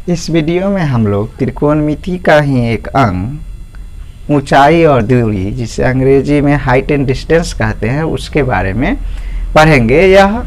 इस वीडियो में हम लोग त्रिकोणमिति का ही एक अंग ऊंचाई और दूरी, जिसे अंग्रेजी में हाइट एंड डिस्टेंस कहते हैं, उसके बारे में पढ़ेंगे। यह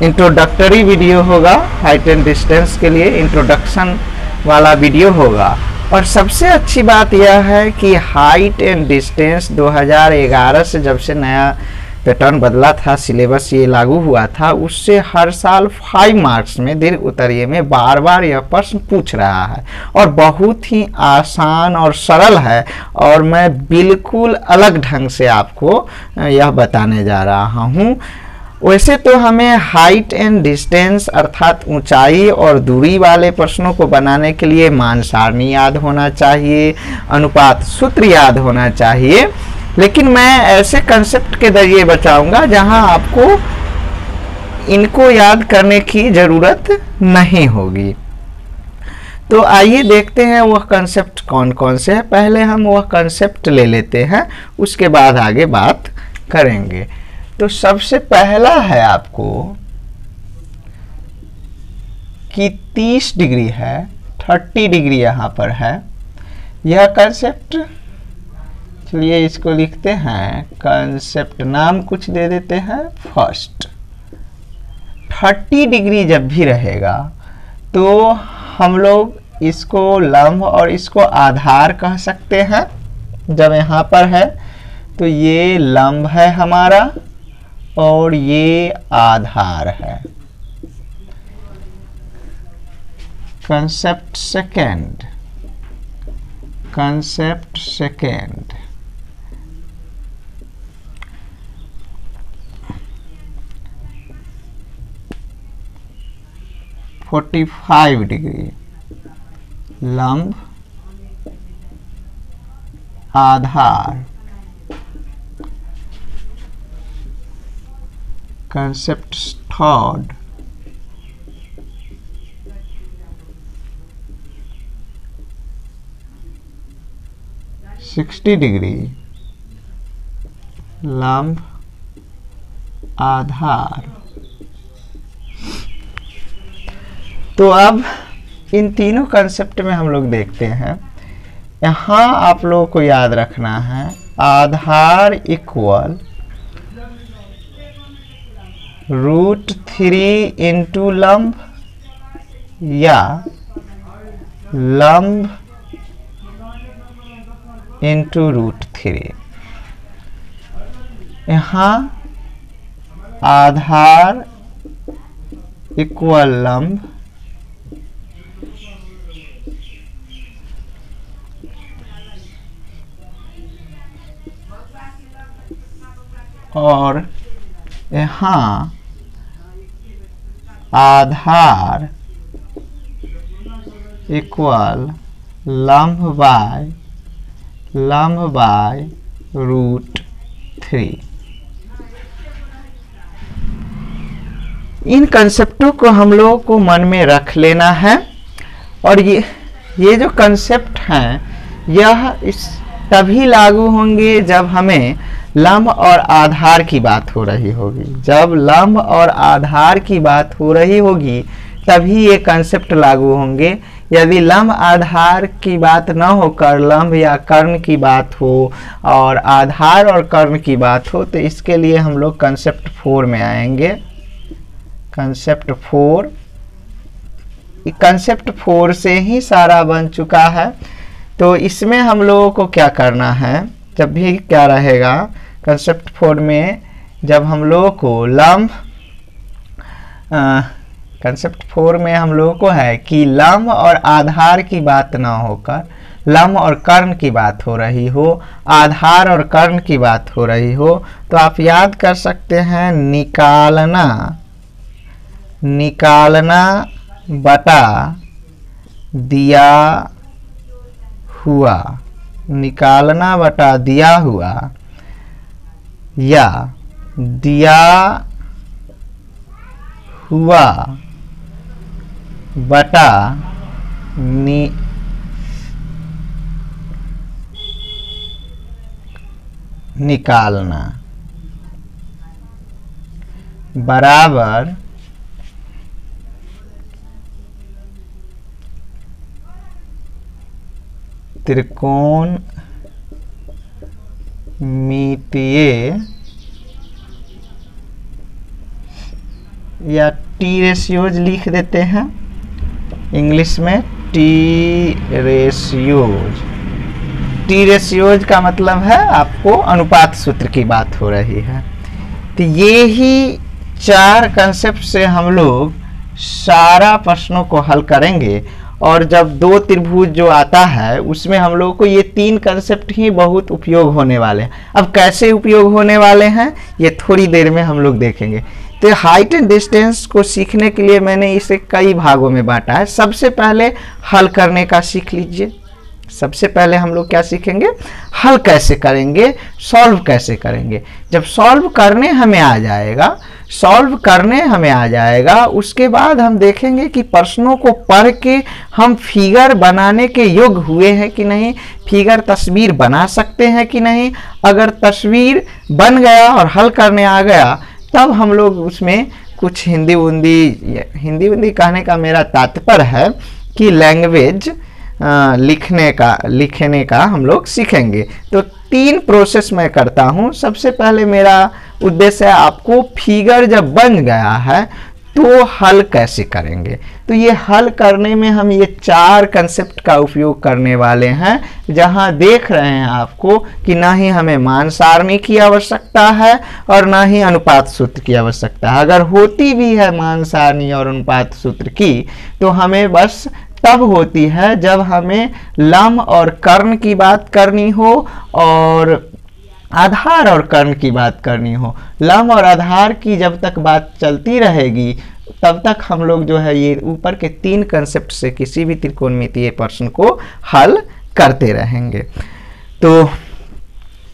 इंट्रोडक्टरी वीडियो होगा, हाइट एंड डिस्टेंस के लिए इंट्रोडक्शन वाला वीडियो होगा। और सबसे अच्छी बात यह है कि हाइट एंड डिस्टेंस 2011 से जब से नया पैटर्न बदला था, सिलेबस ये लागू हुआ था, उससे हर साल 5 मार्क्स में दीर्घ उत्तरीय में बार बार यह प्रश्न पूछ रहा है और बहुत ही आसान और सरल है। और मैं बिल्कुल अलग ढंग से आपको यह बताने जा रहा हूँ। वैसे तो हमें हाइट एंड डिस्टेंस अर्थात ऊंचाई और दूरी वाले प्रश्नों को बनाने के लिए मान सारणी याद होना चाहिए, अनुपात सूत्र याद होना चाहिए, लेकिन मैं ऐसे कंसेप्ट के जरिए बताऊंगा जहां आपको इनको याद करने की ज़रूरत नहीं होगी। तो आइए देखते हैं वह कंसेप्ट कौन कौन से हैं। पहले हम वह कंसेप्ट ले लेते हैं, उसके बाद आगे बात करेंगे। तो सबसे पहला है आपको कि 30 डिग्री है, 30 डिग्री यहाँ पर है। यह कंसेप्ट, चलिए इसको लिखते हैं, कंसेप्ट नाम कुछ दे देते हैं फर्स्ट। 30 डिग्री जब भी रहेगा तो हम लोग इसको लंब और इसको आधार कह सकते हैं। जब यहाँ पर है तो ये लंब है हमारा और ये आधार है। Concept second, concept second, (45 degree) लंब आधार। कंसेप्ट थर्ड, (60 डिग्री) लंब आधार। तो अब इन तीनों कंसेप्ट में हम लोग देखते हैं। यहाँ आप लोगों को याद रखना है आधार इक्वल √3 इंटू लंब या लंब इंटू √3। यहाँ आधार इक्वल लंब और यहाँ आधार इक्वल लंब बाय √3। इन कंसेप्टों को हम लोगों को मन में रख लेना है। और ये जो कंसेप्ट हैं यह इस तभी लागू होंगे जब हमें लंब और आधार की बात हो रही होगी। जब लंब और आधार की बात हो रही होगी तभी ये कंसेप्ट लागू होंगे। यदि लंब आधार की बात न होकर लंब या कर्ण की बात हो और आधार और कर्ण की बात हो तो इसके लिए हम लोग कंसेप्ट 4 में आएंगे। कंसेप्ट 4, कंसेप्ट 4 से ही सारा बन चुका है। तो इसमें हम लोगों को क्या करना है, जब भी क्या रहेगा कंसेप्ट 4 में, जब हम लोगों को लंब, कंसेप्ट 4 में हम लोगों को है कि लंब और आधार की बात ना होकर लंब और कर्ण की बात हो रही हो, आधार और कर्ण की बात हो रही हो, तो आप याद कर सकते हैं निकालना बटा दिया हुआ, निकालना बटा दिया हुआ या दिया हुआ बटा निकालना बराबर त्रिकोणमितीय या टी रेशियोज लिख देते हैं इंग्लिश में। टी रेशियोज का मतलब है आपको अनुपात सूत्र की बात हो रही है। तो ये ही 4 कंसेप्ट से हम लोग सारा प्रश्नों को हल करेंगे। और जब 2 त्रिभुज जो आता है उसमें हम लोग को ये 3 कंसेप्ट ही बहुत उपयोग होने वाले हैं। अब कैसे उपयोग होने वाले हैं ये थोड़ी देर में हम लोग देखेंगे। तो हाइट एंड डिस्टेंस को सीखने के लिए मैंने इसे कई भागों में बांटा है। सबसे पहले हल करने का सीख लीजिए। सबसे पहले हम लोग क्या सीखेंगे, हल कैसे करेंगे, सॉल्व कैसे करेंगे। जब सॉल्व करने हमें आ जाएगा उसके बाद हम देखेंगे कि प्रश्नों को पढ़ के हम फिगर बनाने के योग्य हुए हैं कि नहीं, फिगर तस्वीर बना सकते हैं कि नहीं। अगर तस्वीर बन गया और हल करने आ गया तब हम लोग उसमें कुछ हिंदी उंदी कहने का मेरा तात्पर्य है कि लैंग्वेज लिखने का हम लोग सीखेंगे। तो 3 प्रोसेस मैं करता हूं। सबसे पहले मेरा उद्देश्य है आपको फिगर जब बन गया है तो हल कैसे करेंगे। तो ये हल करने में हम ये 4 कंसेप्ट का उपयोग करने वाले हैं, जहां देख रहे हैं आपको कि ना ही हमें मान सारणी की आवश्यकता है और ना ही अनुपात सूत्र की आवश्यकता है। अगर होती भी है मान सारणी और अनुपात सूत्र की तो हमें बस तब होती है जब हमें लंब और कर्ण की बात करनी हो और आधार और कर्ण की बात करनी हो। लंब और आधार की जब तक बात चलती रहेगी तब तक हम लोग जो है ये ऊपर के 3 कंसेप्ट से किसी भी त्रिकोणमितीय प्रश्न को हल करते रहेंगे। तो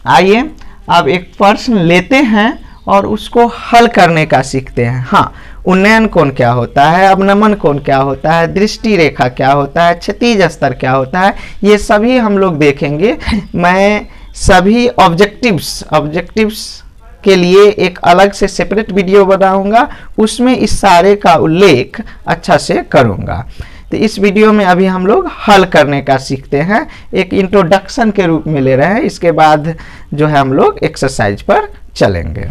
आइए अब एक प्रश्न लेते हैं और उसको हल करने का सीखते हैं। हाँ, उन्नयन कोण क्या होता है, अवनमन कोण क्या होता है, दृष्टि रेखा क्या होता है, क्षैतिज स्तर क्या होता है, ये सभी हम लोग देखेंगे। मैं सभी ऑब्जेक्टिव्स के लिए एक अलग से सेपरेट वीडियो बनाऊंगा, उसमें इस सारे का उल्लेख अच्छा से करूंगा। तो इस वीडियो में अभी हम लोग हल करने का सीखते हैं, एक इंट्रोडक्शन के रूप में ले रहे हैं। इसके बाद जो है हम लोग एक्सरसाइज पर चलेंगे।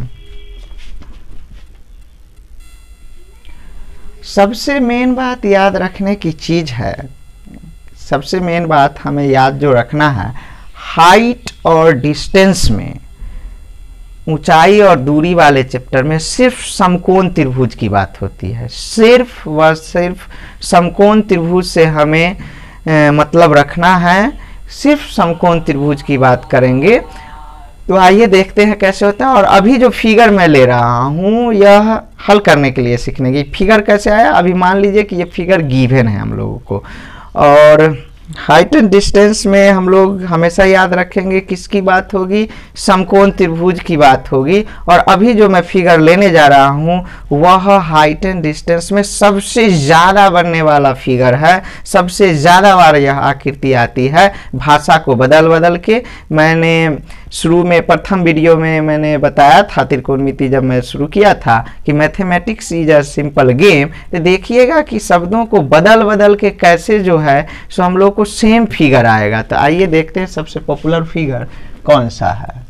सबसे मेन बात याद रखने की चीज है, सबसे मेन बात हमें याद जो रखना है, हाइट और डिस्टेंस में, ऊंचाई और दूरी वाले चैप्टर में सिर्फ समकोण त्रिभुज की बात होती है। सिर्फ व सिर्फ समकोण त्रिभुज से हमें मतलब रखना है, सिर्फ समकोण त्रिभुज की बात करेंगे। तो आइए देखते हैं कैसे होता है। और अभी जो फिगर मैं ले रहा हूँ यह हल करने के लिए सीखने की। फिगर कैसे आया, अभी मान लीजिए कि ये फिगर गिवन है हम लोगों को, और हाइट एंड डिस्टेंस में हम लोग हमेशा याद रखेंगे किसकी बात होगी, समकोण त्रिभुज की बात होगी। और अभी जो मैं फिगर लेने जा रहा हूँ वह हाइट एंड डिस्टेंस में सबसे ज़्यादा बनने वाला फिगर है, सबसे ज़्यादा बार यह आकृति आती है। भाषा को बदल के मैंने शुरू में प्रथम वीडियो में मैंने बताया था, त्रिकोणमिति जब मैं शुरू किया था, कि mathematics is a simple game. तो देखिएगा कि शब्दों को बदल के कैसे जो है सो हम लोग को सेम फिगर आएगा। तो आइए देखते हैं सबसे पॉपुलर फिगर कौन सा है।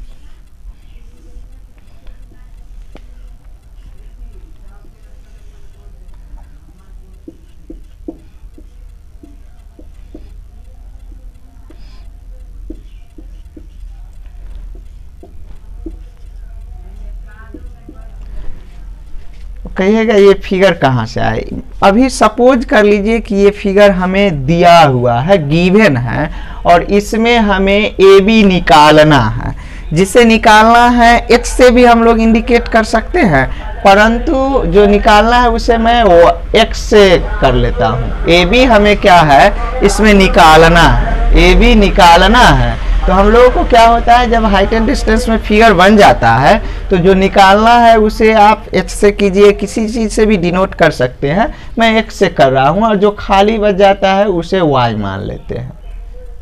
कहिएगा ये फिगर कहाँ से आए। अभी सपोज कर लीजिए कि ये फिगर हमें दिया हुआ है, गिवन है, और इसमें हमें ए बी निकालना है। जिसे निकालना है एक्स से भी हम लोग इंडिकेट कर सकते हैं, परंतु जो निकालना है उसे मैं वो एक्स से कर लेता हूँ। ए बी हमें क्या है इसमें निकालना है, ए बी निकालना है। तो हम लोगों को क्या होता है, जब हाइट एंड डिस्टेंस में फिगर बन जाता है तो जो निकालना है उसे आप एक्स से कीजिए, किसी चीज़ से भी डिनोट कर सकते हैं। मैं एक्स से कर रहा हूँ, और जो खाली बच जाता है उसे वाई मान लेते हैं।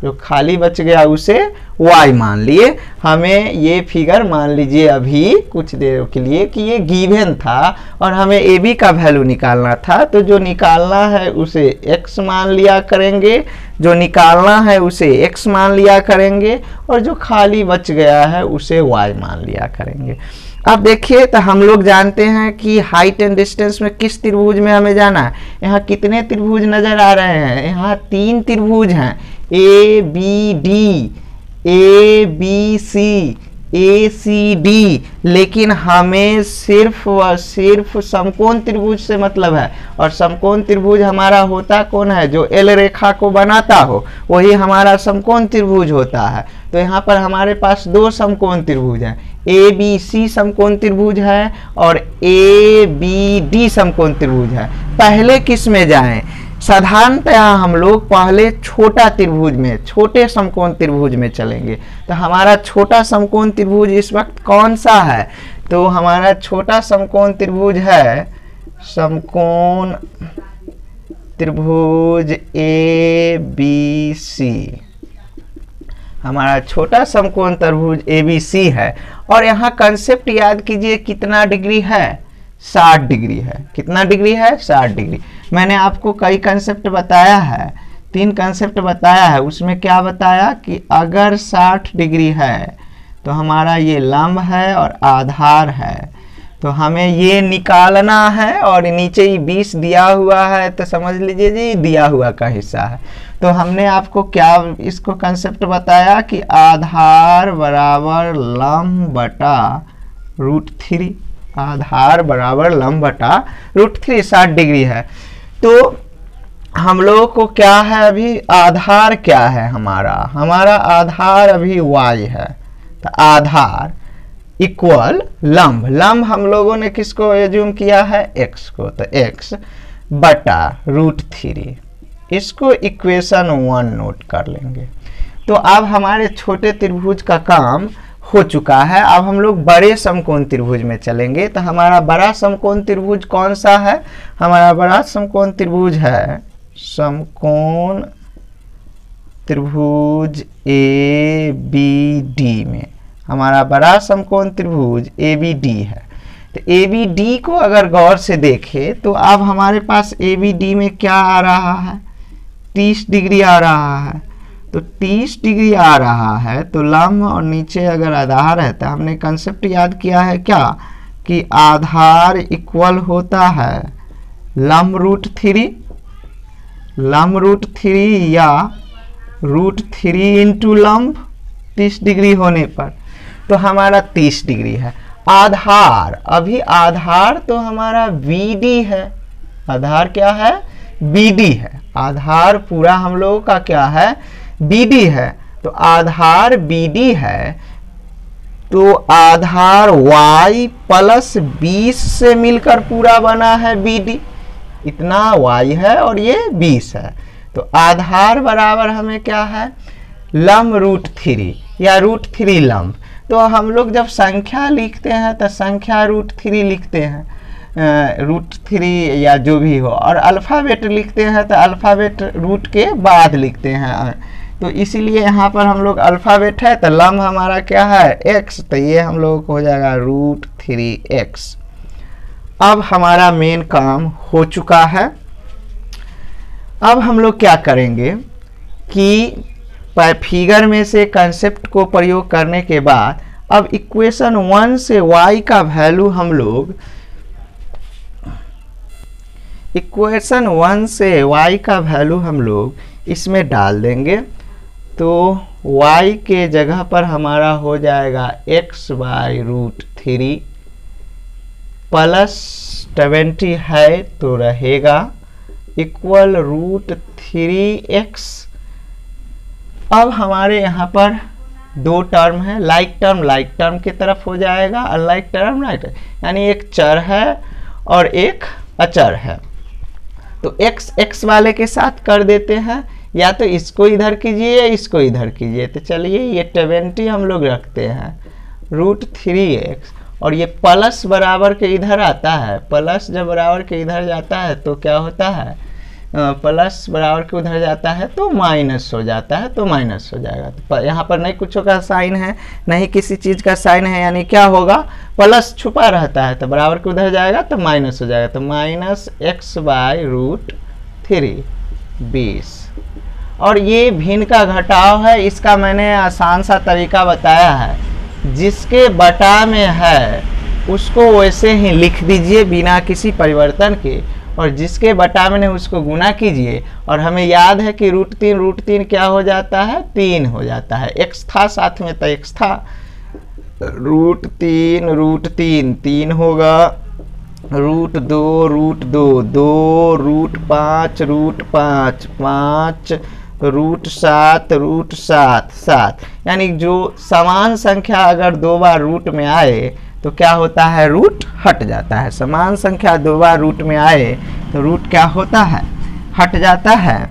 जो खाली बच गया उसे y मान लिए। हमें ये फिगर मान लीजिए अभी कुछ देर के लिए कि ये गिवन था और हमें ए बी का वैल्यू निकालना था, तो जो निकालना है उसे x मान लिया करेंगे, जो निकालना है उसे x मान लिया करेंगे और जो खाली बच गया है उसे y मान लिया करेंगे। अब देखिए, तो हम लोग जानते हैं कि हाइट एंड डिस्टेंस में किस त्रिभुज में हमें जाना है। यहाँ कितने त्रिभुज नजर आ रहे हैं? यहाँ 3 त्रिभुज हैं, A B D, A B C, A C D, लेकिन हमें सिर्फ व सिर्फ समकोण त्रिभुज से मतलब है। और समकोण त्रिभुज हमारा होता कौन है? जो एल रेखा को बनाता हो वही हमारा समकोण त्रिभुज होता है। तो यहाँ पर हमारे पास 2 समकोण त्रिभुज हैं, ए बी सी समकोण त्रिभुज है और ए बी डी समकोण त्रिभुज है। पहले किस में जाएं? साधारणतया हम लोग पहले छोटा त्रिभुज में, छोटे समकोण त्रिभुज में चलेंगे। तो हमारा छोटा समकोण त्रिभुज इस वक्त कौन सा है? तो हमारा छोटा समकोण त्रिभुज है समकोण त्रिभुज ए बी सी। हमारा छोटा समकोण त्रिभुज ए बी सी है और यहाँ कंसेप्ट याद कीजिए कितना डिग्री है? 60 डिग्री है। कितना डिग्री है? 60 डिग्री। मैंने आपको कई कंसेप्ट बताया है, 3 कंसेप्ट बताया है। उसमें क्या बताया कि अगर 60 डिग्री है तो हमारा ये लंब है और आधार है, तो हमें ये निकालना है और नीचे ही 20 दिया हुआ है, तो समझ लीजिए जी दिया हुआ का हिस्सा है। तो हमने आपको क्या इसको कंसेप्ट बताया कि आधार बराबर लंब बटा √3, आधार बराबर लंब बटा √3, 60 डिग्री है। तो हम लोगों को क्या है अभी? आधार क्या है हमारा? हमारा आधार अभी y है। तो आधार इक्वल लंब, लंब हम लोगों ने किसको एज्यूम किया है? x को। तो x बटा √3, इसको इक्वेशन 1 नोट कर लेंगे। तो अब हमारे छोटे त्रिभुज का काम हो चुका है। अब हम लोग बड़े समकोण त्रिभुज में चलेंगे। तो हमारा बड़ा समकोण त्रिभुज कौन सा है? हमारा बड़ा समकोण त्रिभुज है समकोण त्रिभुज ए बी डी में। हमारा बड़ा समकोण त्रिभुज ए बी डी है। तो ए बी डी को अगर गौर से देखें तो अब हमारे पास ए बी डी में क्या आ रहा है? 30 डिग्री आ रहा है। तो 30 डिग्री आ रहा है तो लंब और नीचे अगर आधार है तो हमने कंसेप्ट याद किया है क्या? कि आधार इक्वल होता है लंब √3, लंब √3 या √3 इंटू लंब 30 डिग्री होने पर। तो हमारा 30 डिग्री है। आधार, अभी आधार तो हमारा BD है। आधार क्या है? BD है। आधार पूरा हम लोगों का क्या है? BD है। तो आधार BD है तो आधार y प्लस 20 से मिलकर पूरा बना है BD। इतना y है और ये 20 है। तो आधार बराबर हमें क्या है? लंब √3 या √3 लंब। तो हम लोग जब संख्या लिखते हैं तो संख्या √3 लिखते हैं, √3 या जो भी हो, और अल्फ़ाबेट लिखते हैं तो अल्फ़ाबेट रूट के बाद लिखते हैं। तो इसीलिए यहाँ पर हम लोग अल्फ़ाबेट है तो लंब हमारा क्या है? x। तो ये हम लोगों को हो जाएगा √3x। अब हमारा मेन काम हो चुका है। अब हम लोग क्या करेंगे कि फिगर में से कंसेप्ट को प्रयोग करने के बाद अब इक्वेशन 1 से y का वैल्यू हम लोग, इक्वेशन 1 से y का वैल्यू हम लोग इसमें डाल देंगे। तो y के जगह पर हमारा हो जाएगा x बाई √3 प्लस 20 है तो रहेगा इक्वल √3x। अब हमारे यहाँ पर 2 टर्म है, लाइक टर्म की तरफ हो जाएगा, अनलाइक टर्म राइट, यानी एक चर है और एक अचर है। तो x वाले के साथ कर देते हैं, या तो इसको इधर कीजिए या इसको इधर कीजिए। तो चलिए ये 20 हम लोग रखते हैं √3x, और ये प्लस बराबर के इधर आता है। प्लस जब बराबर के इधर जाता है तो क्या होता है? प्लस बराबर के उधर जाता है तो माइनस हो जाता है, तो माइनस हो जाएगा। तो यहाँ पर नहीं कुछ का साइन है, नहीं किसी चीज़ का साइन है, यानी क्या होगा, प्लस छुपा रहता है तो बराबर के उधर जाएगा तो माइनस हो जाएगा। तो -x/√3 20। और ये भिन्न का घटाव है, इसका मैंने आसान सा तरीका बताया है, जिसके बटा में है उसको वैसे ही लिख दीजिए बिना किसी परिवर्तन के, और जिसके बटा में नहीं उसको गुना कीजिए। और हमें याद है कि √3 क्या हो जाता है, 3 हो जाता है। x था साथ में तो x था, √3 3 होगा, √2 2 √5 5 √7 7। यानी जो समान संख्या अगर 2 बार रूट में आए तो क्या होता है, रूट हट जाता है। समान संख्या 2 बार रूट में आए तो रूट क्या होता है, हट जाता है।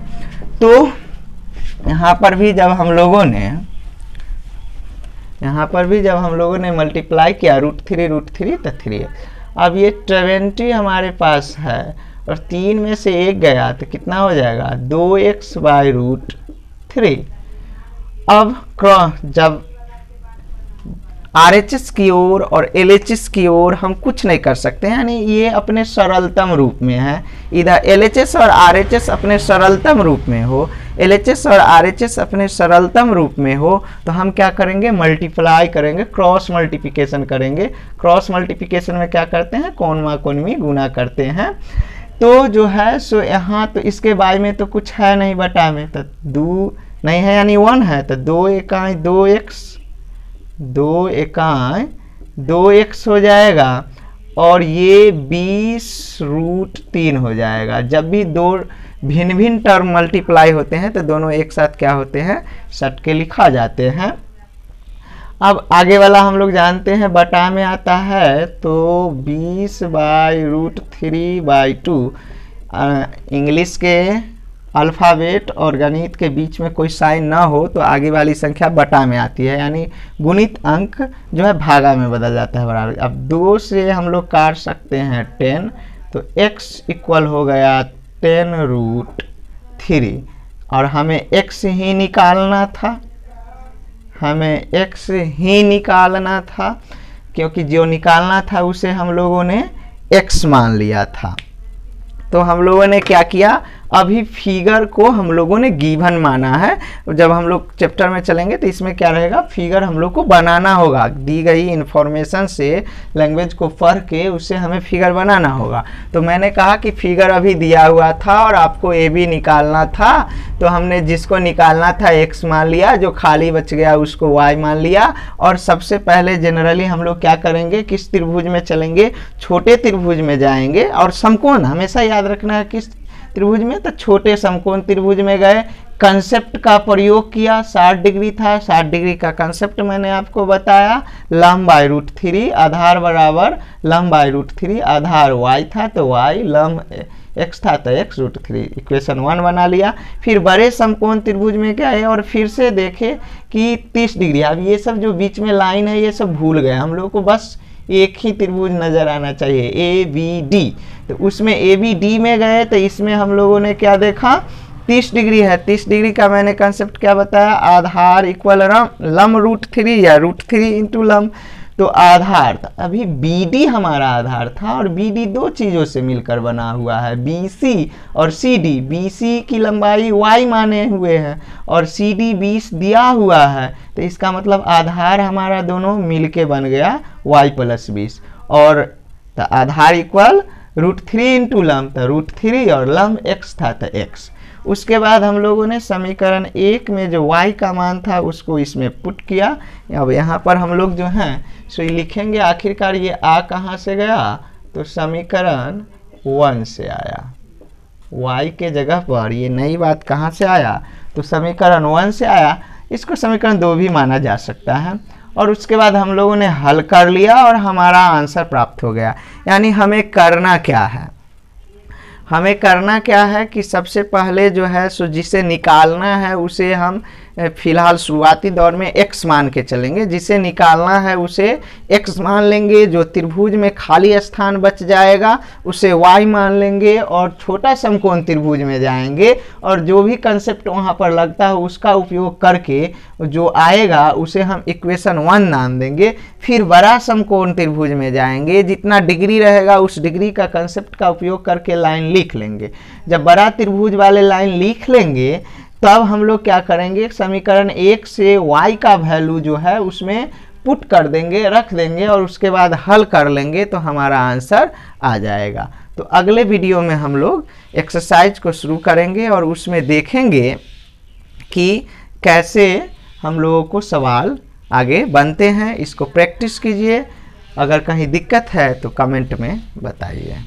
तो यहाँ पर भी जब हम लोगों ने मल्टीप्लाई किया √3 तो 3। अब ये 20 हमारे पास है और 3 में से 1 गया तो कितना हो जाएगा, 2x/√3। अब जब RHS की ओर और LHS की ओर हम कुछ नहीं कर सकते हैं, यानी ये अपने सरलतम रूप में है। इधर LHS और RHS अपने सरलतम रूप में हो, LHS और RHS अपने सरलतम रूप में हो, तो हम क्या करेंगे, मल्टीप्लाई करेंगे, क्रॉस मल्टीप्लिकेशन करेंगे। क्रॉस मल्टीप्लिकेशन में क्या करते हैं, कोन कोन में गुना करते हैं। तो जो है सो यहाँ तो इसके बाय में तो कुछ है नहीं, बटा में तो 2 नहीं है यानी 1 है, तो 2 इकाई 2x हो जाएगा और ये 20√3 हो जाएगा। जब भी दो भिन्न भिन्न टर्म मल्टीप्लाई होते हैं तो दोनों एक साथ क्या होते हैं, सट के लिखा जाते हैं। अब आगे वाला हम लोग जानते हैं बटा में आता है तो 20/√3/2। इंग्लिश के अल्फ़ाबेट और गणित के बीच में कोई साइन ना हो तो आगे वाली संख्या बटा में आती है, यानी गुणित अंक जो है भागा में बदल जाता है बराबर। अब 2 से हम लोग काट सकते हैं 10, तो x इक्वल हो गया 10√3 और हमें x ही निकालना था, क्योंकि जो निकालना था उसे हम लोगों ने x मान लिया था। तो हम लोगों ने क्या किया, अभी फिगर को हम लोगों ने गिवन माना है। जब हम लोग चैप्टर में चलेंगे तो इसमें क्या रहेगा, फिगर हम लोग को बनाना होगा, दी गई इन्फॉर्मेशन से लैंग्वेज को पढ़ के उससे हमें फिगर बनाना होगा। तो मैंने कहा कि फिगर अभी दिया हुआ था और आपको ए बी निकालना था, तो हमने जिसको निकालना था x मान लिया, जो खाली बच गया उसको y मान लिया। और सबसे पहले जनरली हम लोग क्या करेंगे, किस त्रिभुज में चलेंगे, छोटे त्रिभुज में जाएंगे। और समकोण हमेशा याद रखना है किस त्रिभुज में, तो छोटे समकोण त्रिभुज में गए, कंसेप्ट का प्रयोग किया, 60 डिग्री था, 60 डिग्री का कंसेप्ट मैंने आपको बताया। लंब/√3 आधार बराबर लंब/√3, आधार y था तो y, लंब x था तो x√3, इक्वेशन 1 बना लिया। फिर बड़े समकोण त्रिभुज में गए और फिर से देखे कि 30 डिग्री। अब ये सब जो बीच में लाइन है ये सब भूल गए, हम लोग को बस एक ही त्रिभुज नजर आना चाहिए, ABD। तो उसमें ABD में गए तो इसमें हम लोगों ने क्या देखा, 30 डिग्री है। 30 डिग्री का मैंने कंसेप्ट क्या बताया, आधार इक्वल लंब√3 या √3 इंटू लंब। तो आधार था, अभी BD हमारा आधार था और BD दो चीज़ों से मिलकर बना हुआ है, BC और CD। BC की लंबाई y माने हुए हैं और CD 20 दिया हुआ है, तो इसका मतलब आधार हमारा दोनों मिलके बन गया y + 20। और तो आधार इक्वल √3 इंटू लंब, तो √3 और लंब x था तो x। उसके बाद हम लोगों ने समीकरण 1 में जो y का मान था उसको इसमें पुट किया। अब यहाँ पर हम लोग जो हैं सो लिखेंगे, आखिरकार ये आ कहाँ से गया, तो समीकरण 1 से आया। y के जगह पर ये नई बात कहाँ से आया, तो समीकरण 1 से आया। इसको समीकरण 2 भी माना जा सकता है। और उसके बाद हम लोगों ने हल कर लिया और हमारा आंसर प्राप्त हो गया। यानी हमें करना क्या है, हमें करना क्या है कि सबसे पहले जो है सो जिसे निकालना है उसे हम फिलहाल शुरुआती दौर में x मान के चलेंगे। जिसे निकालना है उसे x मान लेंगे, जो त्रिभुज में खाली स्थान बच जाएगा उसे y मान लेंगे और छोटा समकोण त्रिभुज में जाएंगे और जो भी कंसेप्ट वहाँ पर लगता है उसका उपयोग करके जो आएगा उसे हम इक्वेशन 1 नाम देंगे। फिर बड़ा समकोण त्रिभुज में जाएंगे, जितना डिग्री रहेगा उस डिग्री का कंसेप्ट का उपयोग करके लाइन लिख लेंगे। जब बड़ा त्रिभुज वाले लाइन लिख लेंगे तब हम लोग क्या करेंगे, समीकरण 1 से y का वैल्यू जो है उसमें पुट कर देंगे, रख देंगे और उसके बाद हल कर लेंगे तो हमारा आंसर आ जाएगा। तो अगले वीडियो में हम लोग एक्सरसाइज को शुरू करेंगे और उसमें देखेंगे कि कैसे हम लोगों को सवाल आगे बनते हैं। इसको प्रैक्टिस कीजिए, अगर कहीं दिक्कत है तो कमेंट में बताइए।